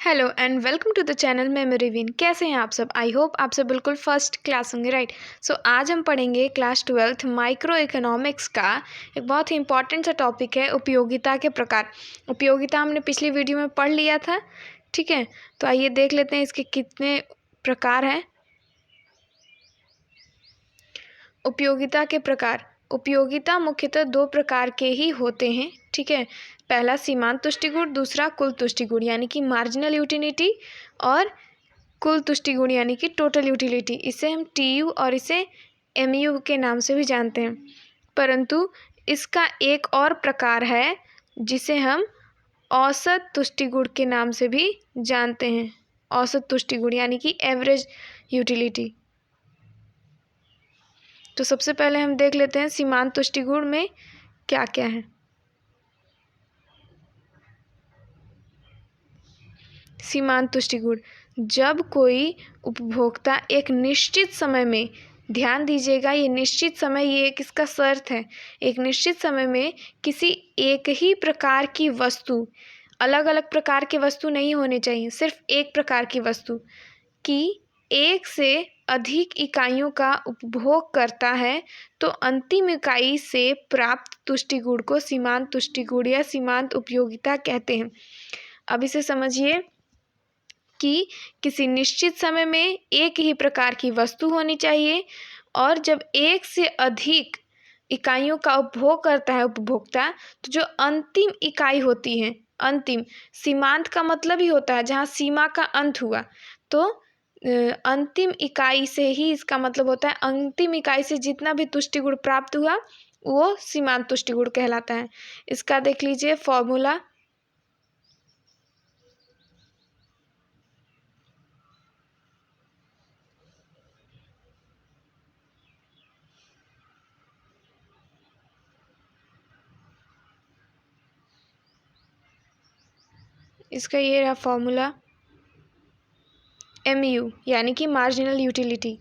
Hello and welcome to the channel Memorywin. कैसे हैं आप सब? आई होप आप सब बिल्कुल फर्स्ट क्लास होंगे, राइट। सो आज हम पढ़ेंगे क्लास 12th माइक्रो इकोनॉमिक्स का एक बहुत ही इंपॉर्टेंट सा टॉपिक है, उपयोगिता के प्रकार। उपयोगिता हमने पिछली वीडियो में पढ़ लिया था, ठीक है। तो आइए देख लेते हैं इसके कितने प्रकार हैं। उपयोगिता के प्रकार। उपयोगिता मुख्यतः दो प्रकार के ही होते हैं, ठीक है। पहला सीमांत तुष्टिगुण, दूसरा कुल तुष्टिगुण यानी कि मार्जिनल यूटिलिटी, और कुल तुष्टिगुण यानी कि टोटल यूटिलिटी। इसे हम टीयू और इसे एमयू के नाम से भी जानते हैं। परंतु इसका एक और प्रकार है जिसे हम औसत तुष्टिगुण के नाम से भी जानते हैं। औसत तुष्टिगुण यानी कि एवरेज यूटिलिटी। तो सबसे पहले हम देख लेते हैं सीमांत तुष्टिगुण में क्या क्या है। सीमांत तुष्टिगुण, जब कोई उपभोक्ता एक निश्चित समय में, ध्यान दीजिएगा ये निश्चित समय, ये एक इसका शर्त है, एक निश्चित समय में किसी एक ही प्रकार की वस्तु, अलग अलग प्रकार की वस्तु नहीं होने चाहिए, सिर्फ एक प्रकार की वस्तु की एक से अधिक इकाइयों का उपभोग करता है, तो अंतिम इकाई से प्राप्त तुष्टिगुण को सीमांत तुष्टिगुण या सीमांत उपयोगिता कहते हैं। अब इसे समझिए कि किसी निश्चित समय में एक ही प्रकार की वस्तु होनी चाहिए, और जब एक से अधिक इकाइयों का उपभोग करता है उपभोक्ता, तो जो अंतिम इकाई होती है, अंतिम, सीमांत का मतलब ही होता है जहाँ सीमा का अंत हुआ, तो अंतिम इकाई से ही इसका मतलब होता है, अंतिम इकाई से जितना भी तुष्टिगुण प्राप्त हुआ वो सीमांत तुष्टिगुण कहलाता है। इसका देख लीजिए फॉर्मूला। इसका ये रहा फॉर्मूला। एमयू यानी कि मार्जिनल यूटिलिटी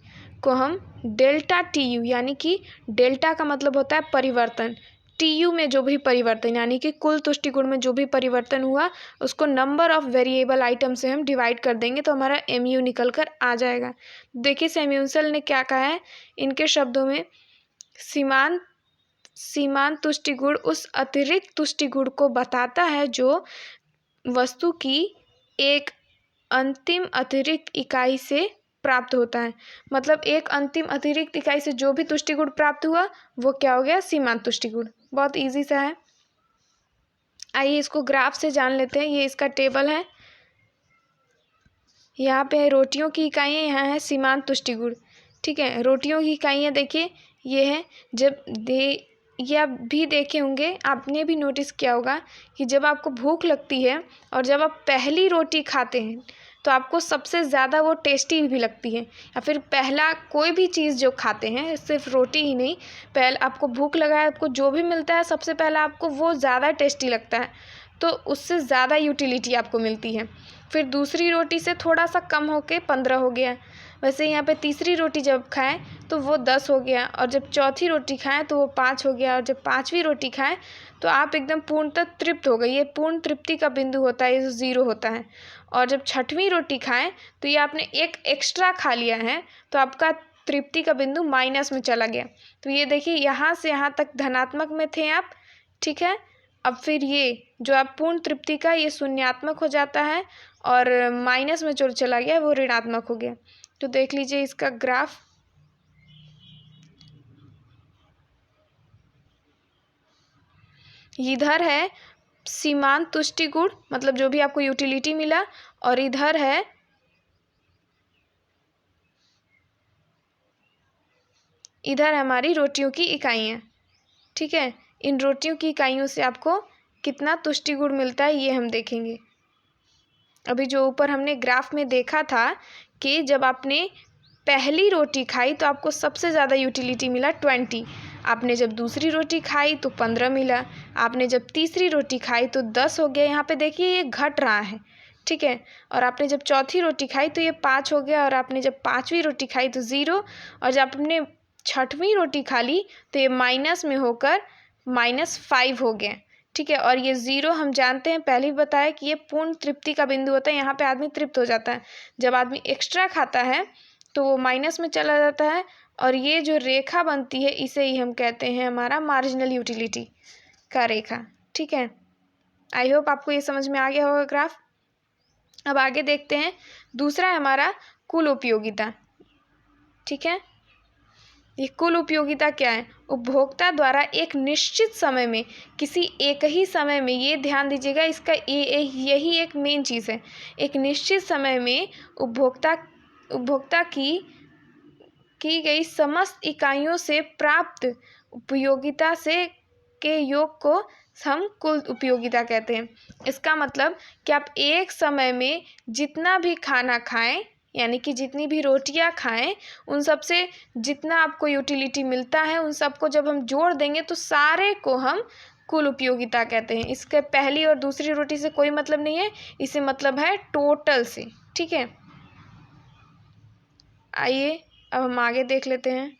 को हम डेल्टा टीयू, यानी कि डेल्टा का मतलब होता है परिवर्तन, टीयू में जो भी परिवर्तन यानी कि कुल तुष्टिगुण में जो भी परिवर्तन हुआ उसको नंबर ऑफ वेरिएबल आइटम से हम डिवाइड कर देंगे, तो हमारा एमयू निकल कर आ जाएगा। देखिए सैम्यूल्सन ने क्या कहा है इनके शब्दों में, सीमांत तुष्टिगुण उस अतिरिक्त तुष्टिगुण को बताता है जो वस्तु की एक अंतिम अतिरिक्त इकाई से प्राप्त होता है। मतलब एक अंतिम अतिरिक्त इकाई से जो भी तुष्टिगुण प्राप्त हुआ वो क्या हो गया, सीमांत तुष्टिगुण। बहुत इजी सा है। आइए इसको ग्राफ से जान लेते हैं। ये इसका टेबल है, यहाँ पे है रोटियों की इकाइयाँ, यहाँ है सीमांत तुष्टिगुण, ठीक है। रोटियों की इकाइयाँ देखिए ये है, जब ये आप भी देखे होंगे, आपने भी नोटिस किया होगा कि जब आपको भूख लगती है और जब आप पहली रोटी खाते हैं तो आपको सबसे ज़्यादा वो टेस्टी भी लगती है, या फिर पहला कोई भी चीज़ जो खाते हैं, सिर्फ रोटी ही नहीं, पहले आपको भूख लगा है, आपको जो भी मिलता है सबसे पहला आपको वो ज़्यादा टेस्टी लगता है, तो उससे ज़्यादा यूटिलिटी आपको मिलती है। फिर दूसरी रोटी से थोड़ा सा कम होके 15 हो गया। वैसे यहाँ पे तीसरी रोटी जब खाएं तो वो 10 हो गया, और जब चौथी रोटी खाएं तो वो 5 हो गया, और जब पाँचवीं रोटी खाएं तो आप एकदम पूर्णतः तृप्त हो गए। ये पूर्ण तृप्ति का बिंदु होता है, ये 0 होता है। और जब छठवीं रोटी खाएं तो ये आपने एक एक्स्ट्रा खा लिया है, तो आपका तृप्ति का बिंदु माइनस में चला गया। तो ये देखिए यहाँ से यहाँ तक धनात्मक में थे आप, ठीक है। अब फिर ये जो आप पूर्ण तृप्ति का, ये शून्यात्मक हो जाता है, और माइनस में जो चला गया वो ऋणात्मक हो गया। तो देख लीजिए इसका ग्राफ। इधर है सीमांत तुष्टिगुण, मतलब जो भी आपको यूटिलिटी मिला, और इधर है हमारी रोटियों की इकाइयाँ, ठीक है। इन रोटियों की इकाइयों से आपको कितना तुष्टिगुण मिलता है ये हम देखेंगे। अभी जो ऊपर हमने ग्राफ में देखा था कि जब आपने पहली रोटी खाई तो आपको सबसे ज़्यादा यूटिलिटी मिला 20, आपने जब दूसरी रोटी खाई तो 15 मिला, आपने जब तीसरी रोटी खाई तो 10 हो गया। यहाँ पे देखिए ये घट रहा है, ठीक है। और आपने जब चौथी रोटी खाई तो ये 5 हो गया, और आपने जब पाँचवीं रोटी खाई तो 0, और जब आपने छठवीं रोटी खा ली तो ये माइनस में होकर -5 हो गया, ठीक है। और ये 0 हम जानते हैं, पहले भी बताया कि ये पूर्ण तृप्ति का बिंदु होता है, यहाँ पे आदमी तृप्त हो जाता है। जब आदमी एक्स्ट्रा खाता है तो वो माइनस में चला जाता है, और ये जो रेखा बनती है इसे ही हम कहते हैं हमारा मार्जिनल यूटिलिटी का रेखा। ठीक है, आई होप आपको ये समझ में आ गया होगा ग्राफ। अब आगे देखते हैं, दूसरा है हमारा कुल उपयोगिता। ठीक है, ये कुल उपयोगिता क्या है? उपभोक्ता द्वारा एक निश्चित समय में, किसी एक ही समय में, ये ध्यान दीजिएगा, इसका यही एक मेन चीज़ है। एक निश्चित समय में उपभोक्ता की गई समस्त इकाइयों से प्राप्त उपयोगिता से के योग को हम कुल उपयोगिता कहते हैं। इसका मतलब कि आप एक समय में जितना भी खाना खाएं, यानी कि जितनी भी रोटियां खाएं, उन सब से जितना आपको यूटिलिटी मिलता है, उन सबको जब हम जोड़ देंगे तो सारे को हम कुल उपयोगिता कहते हैं। इसके पहली और दूसरी रोटी से कोई मतलब नहीं है, इसे मतलब है टोटल से। ठीक है, आइए अब हम आगे देख लेते हैं।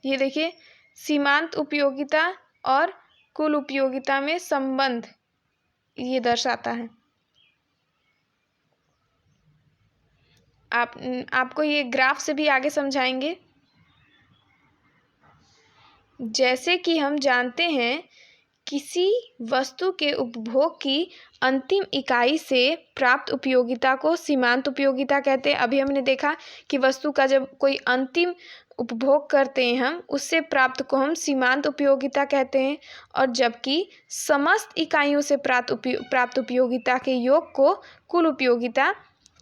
ये देखिए, सीमांत उपयोगिता और कुल उपयोगिता में संबंध ये दर्शाता है। आपको ये ग्राफ से भी आगे समझाएंगे। जैसे कि हम जानते हैं, किसी वस्तु के उपभोग की अंतिम इकाई से प्राप्त उपयोगिता को सीमांत उपयोगिता कहते हैं। अभी हमने देखा कि वस्तु का जब कोई अंतिम उपभोग करते हैं हम, उससे प्राप्त को हम सीमांत उपयोगिता कहते हैं, और जबकि समस्त इकाइयों से प्राप्त उपयोगिता के योग को कुल उपयोगिता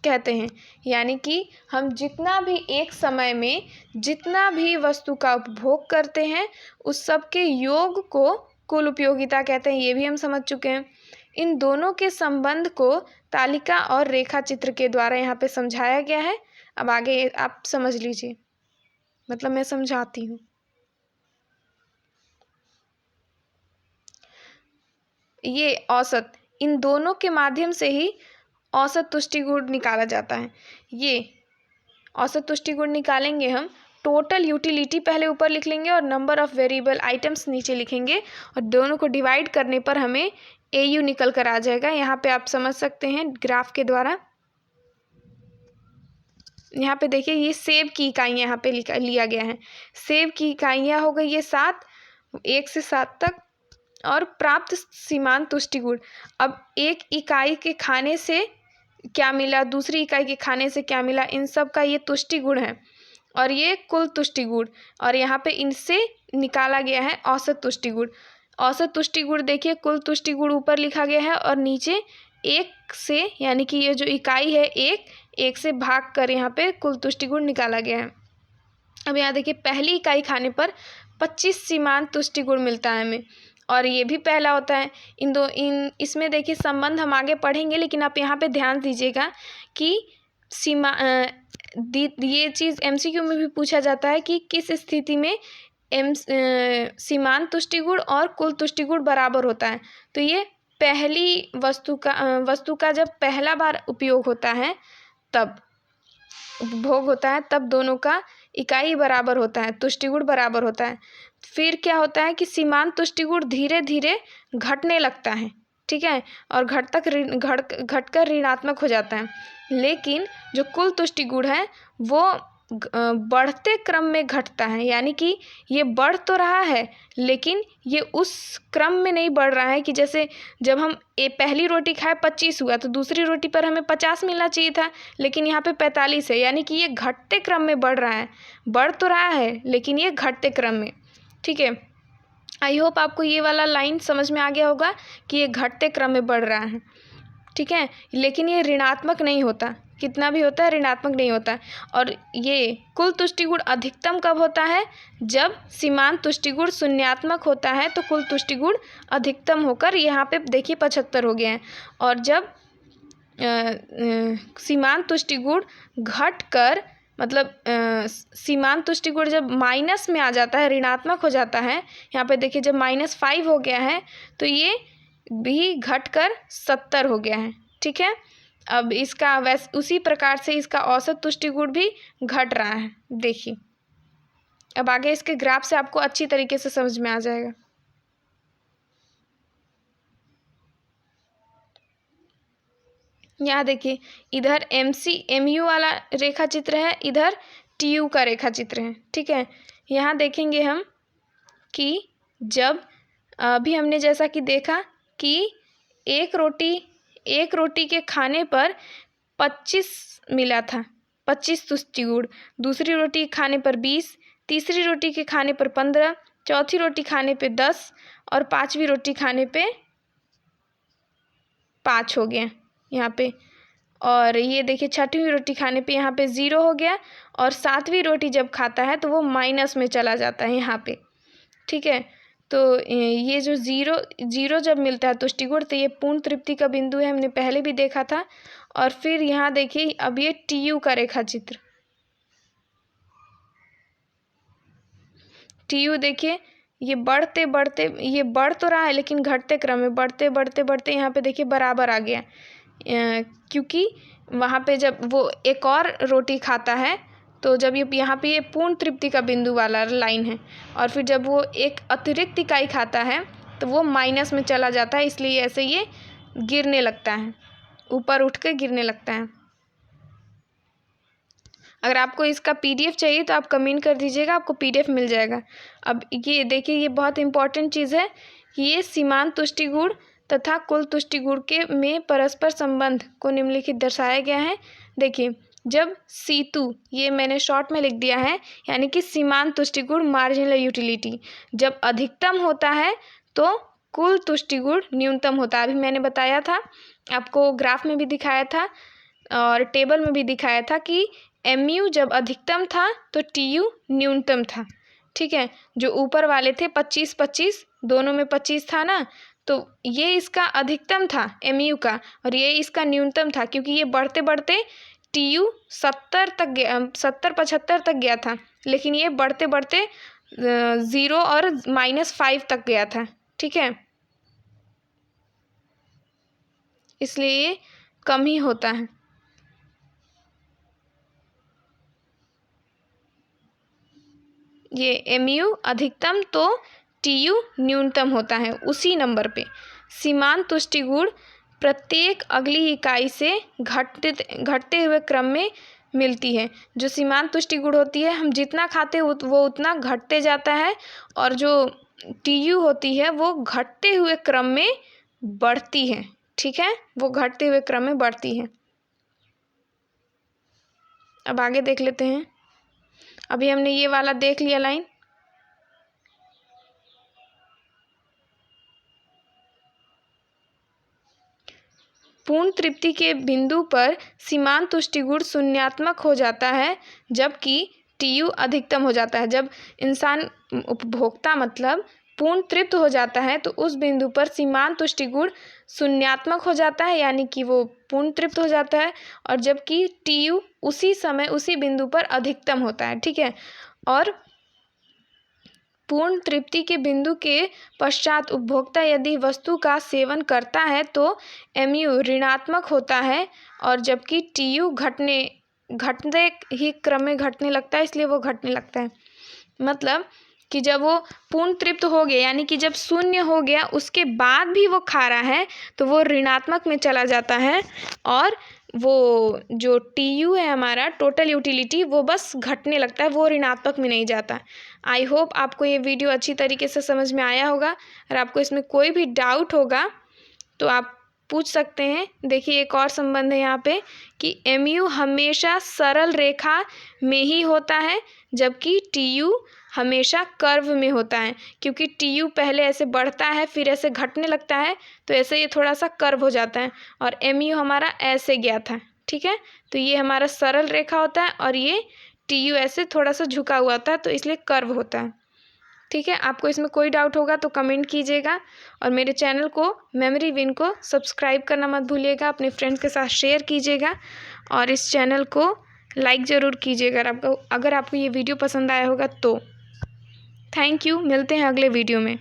कहते हैं। यानी कि हम जितना भी एक समय में जितना भी वस्तु का उपभोग करते हैं, उस सब के योग को कुल उपयोगिता कहते हैं। ये भी हम समझ चुके हैं। इन दोनों के संबंध को तालिका और रेखा चित्र के द्वारा यहाँ पे समझाया गया है। अब आगे आप समझ लीजिए, मतलब मैं समझाती हूँ। ये औसत, इन दोनों के माध्यम से ही औसत तुष्टि गुण निकाला जाता है। ये औसत तुष्टि गुण निकालेंगे हम, टोटल यूटिलिटी पहले ऊपर लिख लेंगे और नंबर ऑफ वेरिएबल आइटम्स नीचे लिखेंगे, और दोनों को डिवाइड करने पर हमें AU निकल कर आ जाएगा। यहाँ पे आप समझ सकते हैं ग्राफ के द्वारा। यहाँ पे देखिए, ये सेब की इकाइयाँ यहाँ पे लिया गया है। सेब की इकाइयाँ हो गई ये 7, 1 से 7 तक, और प्राप्त सीमांत तुष्टि गुण। अब एक इकाई के खाने से क्या मिला, दूसरी इकाई के खाने से क्या मिला, इन सब का ये तुष्टि गुण है, और ये कुल तुष्टि गुण, और यहाँ पे इनसे निकाला गया है औसत तुष्टि गुण। औसत तुष्टि गुण देखिए, कुल तुष्टि गुण ऊपर लिखा गया है, और नीचे 1 से, यानी कि ये जो इकाई है 1 से भाग कर यहाँ पे कुल तुष्टि गुण निकाला गया है। अब यहाँ देखिए, पहली इकाई खाने पर 25 सीमांत तुष्टि गुण मिलता है हमें, और ये भी पहला होता है। इसमें देखिए संबंध हम आगे पढ़ेंगे, लेकिन आप यहाँ पे ध्यान दीजिएगा कि ये चीज़ MCQ में भी पूछा जाता है कि किस स्थिति में सीमांत तुष्टि गुण और कुल तुष्टि गुण बराबर होता है। तो ये पहली वस्तु का जब पहला बार उपयोग होता है, तब उपभोग होता है, तब दोनों का इकाई बराबर होता है, तुष्टि गुण बराबर होता है। फिर क्या होता है कि सीमांत तुष्टि गुण धीरे धीरे घटने लगता है। ठीक है, और घटकर ऋणात्मक हो जाता है। लेकिन जो कुल तुष्टि गुण है वो बढ़ते क्रम में घटता है, यानी कि ये बढ़ तो रहा है, लेकिन ये उस क्रम में नहीं बढ़ रहा है कि जैसे जब हम पहली रोटी खाए 25 हुआ, तो दूसरी रोटी पर हमें 50 मिलना चाहिए था, लेकिन यहाँ पे 45 है। यानी कि ये घटते क्रम में बढ़ रहा है, बढ़ तो रहा है लेकिन ये घटते क्रम में। ठीक है, आई होप आपको ये वाला लाइन समझ में आ गया होगा कि ये घटते क्रम में बढ़ रहा है। ठीक है, लेकिन ये ऋणात्मक नहीं होता, कितना भी होता है ऋणात्मक नहीं होता। और ये कुल तुष्टि गुण अधिकतम कब होता है? जब सीमांत तुष्टि गुण शून्यात्मक होता है, तो कुल तुष्टि गुण अधिकतम होकर यहाँ पे देखिए 75 हो गए हैं। और जब सीमांत तुष्टि गुण घट कर, मतलब सीमांत तुष्टि गुण जब माइनस में आ जाता है, ऋणात्मक हो जाता है, यहाँ पे देखिए जब -5 हो गया है, तो ये भी घटकर 70 हो गया है। ठीक है, अब इसका उसी प्रकार से इसका औसत तुष्टि गुण भी घट रहा है। देखिए अब आगे इसके ग्राफ से आपको अच्छी तरीके से समझ में आ जाएगा। यहाँ देखिए, इधर MU वाला रेखा चित्र है, इधर TU का रेखा चित्र है। ठीक है, यहाँ देखेंगे हम कि जब अभी हमने जैसा कि देखा कि एक रोटी के खाने पर 25 मिला था, 25 तुष्टि गुण। दूसरी रोटी खाने पर 20, तीसरी रोटी के खाने पर 15, चौथी रोटी खाने पे 10 और पांचवी रोटी खाने पे 5 हो गया यहाँ पे। और ये देखिए छठवीं रोटी खाने पे यहाँ पे 0 हो गया, और सातवीं रोटी जब खाता है तो वो माइनस में चला जाता है यहाँ पे। ठीक है, तो ये जो जीरो जब मिलता है तुष्टि गुण, तो ये पूर्ण तृप्ति का बिंदु है, हमने पहले भी देखा था। और फिर यहाँ देखिए अब ये TU का रेखा चित्र। TU देखिए, ये बढ़ते बढ़ते, ये बढ़ तो रहा है लेकिन घटते क्रम में, बढ़ते बढ़ते बढ़ते यहाँ पे देखिए बराबर आ गया, क्योंकि वहाँ पे जब वो एक और रोटी खाता है तो जब ये यहाँ पे ये पूर्ण तृप्ति का बिंदु वाला लाइन है, और फिर जब वो एक अतिरिक्त इकाई खाता है तो वो माइनस में चला जाता है, इसलिए ऐसे ये गिरने लगता है, ऊपर उठ के गिरने लगता है। अगर आपको इसका PDF चाहिए तो आप कमेंट कर दीजिएगा, आपको PDF मिल जाएगा। अब ये देखिए, ये बहुत इंपॉर्टेंट चीज़ है कि ये सीमांत तुष्टि गुण तथा कुल तुष्टि गुण के में परस्पर संबंध को निम्नलिखित दर्शाया गया है। देखिए, जब C2, ये मैंने शॉर्ट में लिख दिया है, यानी कि सीमांत तुष्टि गुण मार्जिनल यूटिलिटी, जब अधिकतम होता है तो कुल तुष्टि गुण न्यूनतम होता है। अभी मैंने बताया था, आपको ग्राफ में भी दिखाया था और टेबल में भी दिखाया था कि MU जब अधिकतम था तो TU न्यूनतम था। ठीक है, जो ऊपर वाले थे 25-25, दोनों में 25 था ना, तो ये इसका अधिकतम था MU का, और ये इसका न्यूनतम था, क्योंकि ये बढ़ते बढ़ते TU 70 तक गया, 70-75 तक गया था, लेकिन ये बढ़ते बढ़ते 0 और -5 तक गया था। ठीक है, इसलिए ये कम ही होता है। ये MU अधिकतम तो TU न्यूनतम होता है उसी नंबर पे। सीमांत तुष्टि गुण प्रत्येक अगली इकाई से घटते हुए क्रम में मिलती है। जो सीमांत तुष्टि गुण होती है, हम जितना खाते हैं वो उतना घटते जाता है, और जो TU होती है वो घटते हुए क्रम में बढ़ती है। ठीक है, वो घटते हुए क्रम में बढ़ती है। अब आगे देख लेते हैं। अभी हमने ये वाला देख लिया लाइन। पूर्ण तृप्ति के बिंदु पर सीमांत तुष्टि गुण शून्यात्मक हो जाता है, जबकि TU अधिकतम हो जाता है। जब इंसान उपभोक्ता मतलब पूर्ण तृप्त हो जाता है तो उस बिंदु पर सीमांत तुष्टि गुण शून्यात्मक हो जाता है, यानी कि वो पूर्ण तृप्त हो जाता है, और जबकि TU उसी समय उसी बिंदु पर अधिकतम होता है। ठीक है, और पूर्ण तृप्ति के बिंदु के पश्चात उपभोक्ता यदि वस्तु का सेवन करता है तो MU ऋणात्मक होता है, और जबकि TU घटते ही क्रम में घटने लगता है, इसलिए वो घटने लगता है। मतलब कि जब वो पूर्ण तृप्त हो गया, यानी कि जब शून्य हो गया उसके बाद भी वो खा रहा है तो वो ऋणात्मक में चला जाता है, और वो जो TU है हमारा टोटल यूटिलिटी, वो बस घटने लगता है, वो ऋणात्मक में नहीं जाता। आई होप आपको ये वीडियो अच्छी तरीके से समझ में आया होगा। और आपको इसमें कोई भी डाउट होगा तो आप पूछ सकते हैं। देखिए, एक और संबंध है यहाँ पे कि MU हमेशा सरल रेखा में ही होता है, जबकि TU हमेशा कर्व में होता है, क्योंकि TU पहले ऐसे बढ़ता है फिर ऐसे घटने लगता है, तो ऐसे ये थोड़ा सा कर्व हो जाता है, और MU हमारा ऐसे गया था। ठीक है, तो ये हमारा सरल रेखा होता है और ये TU ऐसे थोड़ा सा झुका हुआ था, तो इसलिए कर्व होता है। ठीक है, आपको इसमें कोई डाउट होगा तो कमेंट कीजिएगा, और मेरे चैनल को मेमोरी विन को सब्सक्राइब करना मत भूलिएगा, अपने फ्रेंड्स के साथ शेयर कीजिएगा, और इस चैनल को लाइक ज़रूर कीजिएगा अगर आपको ये वीडियो पसंद आया होगा तो। थैंक यू, मिलते हैं अगले वीडियो में।